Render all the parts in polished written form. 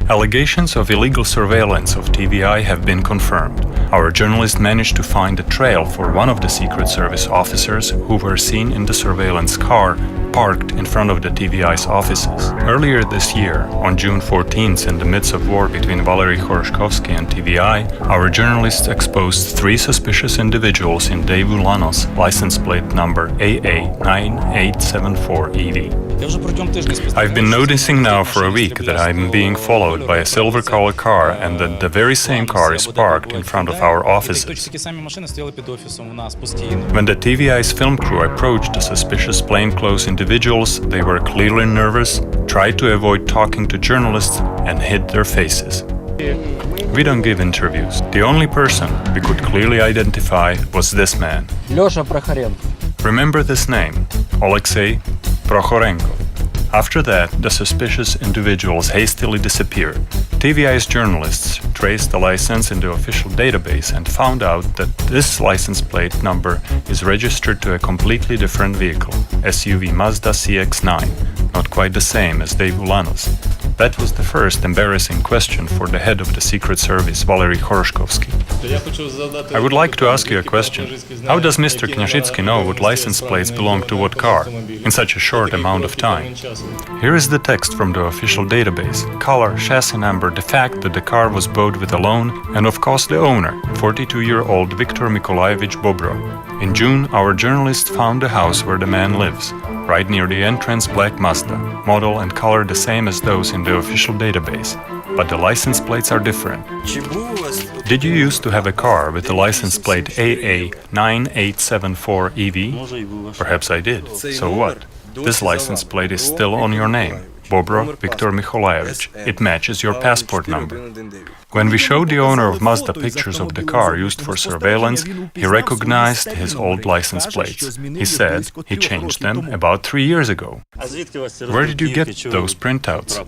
Allegations of illegal surveillance of TBi have been confirmed. Our journalist managed to find a trail for one of the Secret Service officers who were seen in the surveillance car parked in front of the TBi's offices. Earlier this year, on June 14th, in the midst of war between Valery Khoroshkovsky and TBi, our journalists exposed 3 suspicious individuals in Dave Ulanov's license plate number AA9874EV. I've been noticing now for a week that I'm being followed by a silver-colored car and that the very same car is parked in front of our offices. When the TBi's film crew approached the suspicious plainclothes individuals, they were clearly nervous, tried to avoid talking to journalists, and hid their faces. We don't give interviews. The only person we could clearly identify was this man. Remember this name, Alexei Prokhorenko. After that, the suspicious individuals hastily disappeared. TBi's journalists traced the license in the official database and found out that this license plate number is registered to a completely different vehicle, SUV Mazda CX-9, not quite the same as Dave Ulanov's. That was the first embarrassing question for the head of the Secret Service, Valery Khoroshkovsky. I would like to ask you a question. How does Mr. Knyazhitsky know what license plates belong to what car in such a short amount of time? Here is the text from the official database: color, chassis number, the fact that the car was bought with a loan, and of course the owner, 42-year-old Viktor Nikolaevich Bobro. In June, our journalist found the house where the man lives. Right near the entrance, black Mazda, model and color the same as those in the official database, but the license plates are different. Did you used to have a car with the license plate AA9874EV? Perhaps I did. So what? This license plate is still on your name, Bobro Viktor Nikolaevich. It matches your passport number. When we showed the owner of Mazda pictures of the car used for surveillance, he recognized his old license plates. He said he changed them about 3 years ago. Where did you get those printouts?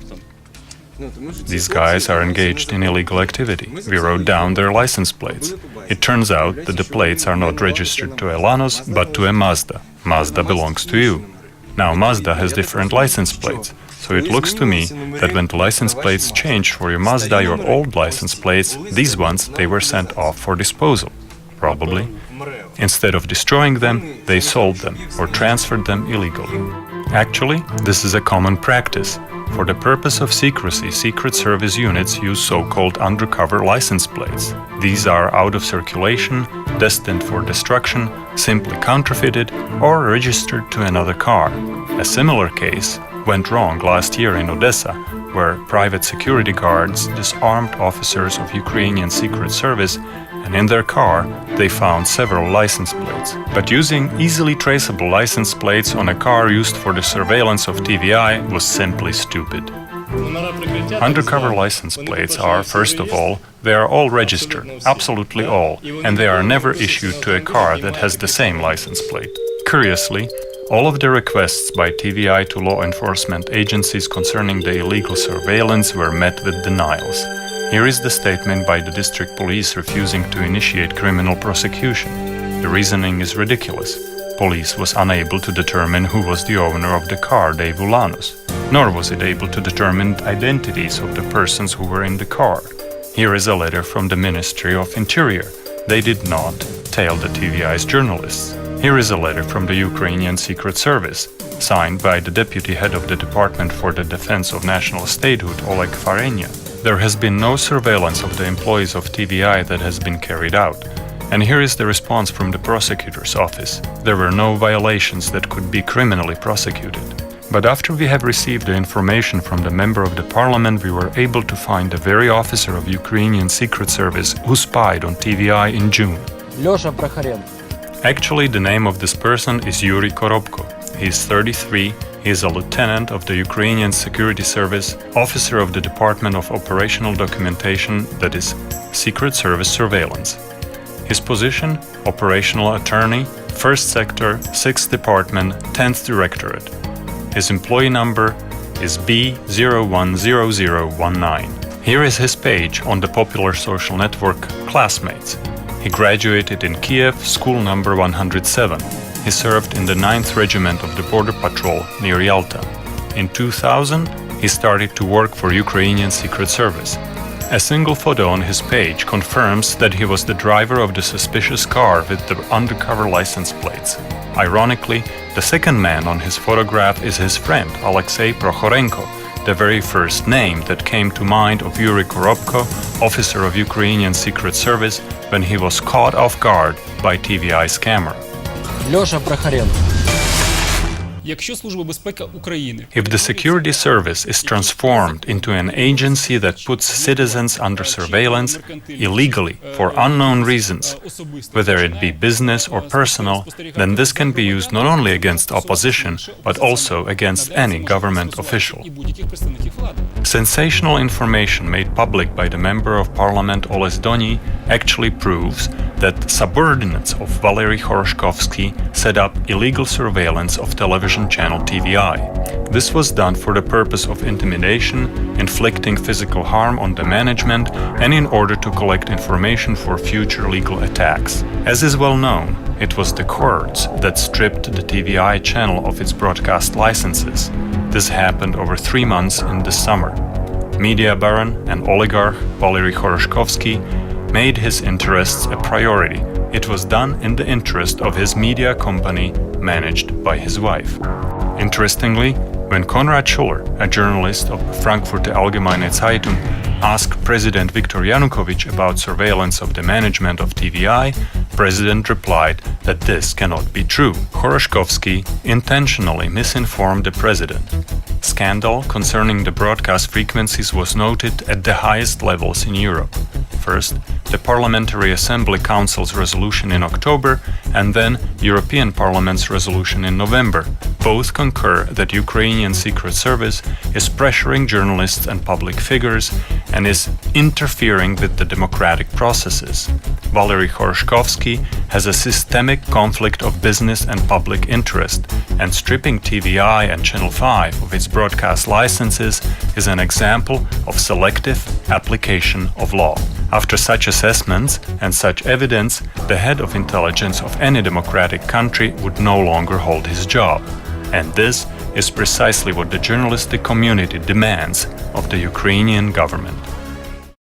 These guys are engaged in illegal activity. We wrote down their license plates. It turns out that the plates are not registered to Ulanov's, but to a Mazda. Mazda belongs to you. Now Mazda has different license plates. So it looks to me that when the license plates changed for your Mazda, your old license plates, these ones, they were sent off for disposal. Probably. Instead of destroying them, they sold them or transferred them illegally. Actually, this is a common practice. For the purpose of secrecy, Secret Service units use so-called undercover license plates. These are out of circulation, destined for destruction, simply counterfeited, or registered to another car. A similar case went wrong last year in Odessa, where private security guards disarmed officers of Ukrainian Secret Service, and in their car they found several license plates. But using easily traceable license plates on a car used for the surveillance of TBi was simply stupid. Undercover license plates are, first of all, they are all registered, absolutely all, and they are never issued to a car that has the same license plate. Curiously, all of the requests by TBi to law enforcement agencies concerning the illegal surveillance were met with denials. Here is the statement by the district police refusing to initiate criminal prosecution. The reasoning is ridiculous. Police was unable to determine who was the owner of the car, Dave Ulanov's, nor was it able to determine the identities of the persons who were in the car. Here is a letter from the Ministry of Interior. They did not tell the TBi's journalists. Here is a letter from the Ukrainian Secret Service, signed by the deputy head of the Department for the Defense of National Statehood, Oleg Farenya. There has been no surveillance of the employees of TBi that has been carried out. And here is the response from the prosecutor's office. There were no violations that could be criminally prosecuted. But after we have received the information from the member of the parliament, we were able to find the very officer of Ukrainian Secret Service who spied on TBi in June. Actually, the name of this person is Yuri Korobko. He is 33, he is a lieutenant of the Ukrainian Security Service, officer of the Department of Operational Documentation, that is, Secret Service Surveillance. His position, Operational Attorney, 1st Sector, 6th Department, 10th Directorate. His employee number is B010019. Here is his page on the popular social network Classmates. He graduated in Kiev, school number 107. He served in the 9th Regiment of the Border Patrol near Yalta. In 2000, he started to work for Ukrainian Secret Service. A single photo on his page confirms that he was the driver of the suspicious car with the undercover license plates. Ironically, the second man on his photograph is his friend, Alexei Prokhorenko, the very first name that came to mind of Yuri Korobko, officer of Ukrainian Secret Service, when he was caught off guard by TVi's camera. Льоша Прохоренко. If the security service is transformed into an agency that puts citizens under surveillance illegally for unknown reasons, whether it be business or personal, then this can be used not only against opposition, but also against any government official. Sensational information made public by the Member of Parliament Oles Doni actually proves that subordinates of Valery Khoroshkovsky set up illegal surveillance of television channel TBi. This was done for the purpose of intimidation, inflicting physical harm on the management, and in order to collect information for future legal attacks. As is well known, it was the courts that stripped the TBi channel of its broadcast licenses. This happened over 3 months in the summer. Media baron and oligarch Valery Khoroshkovsky made his interests a priority. It was done in the interest of his media company managed by his wife. Interestingly, when Konrad Schuller, a journalist of Frankfurter Allgemeine Zeitung, asked President Viktor Yanukovych about surveillance of the management of TVi, President replied that this cannot be true. Khoroshkovsky intentionally misinformed the president. Scandal concerning the broadcast frequencies was noted at the highest levels in Europe. First, the Parliamentary Assembly Council's resolution in October, and then European Parliament's resolution in November. Both concur that Ukrainian Secret Service is pressuring journalists and public figures and is interfering with the democratic processes. Valery Khoroshkovsky has a systemic conflict of business and public interest, and stripping TVi and Channel 5 of its broadcast licenses is an example of selective application of law. After such assessments and such evidence, the head of intelligence of any democratic country would no longer hold his job. And this is precisely what the journalistic community demands of the Ukrainian government.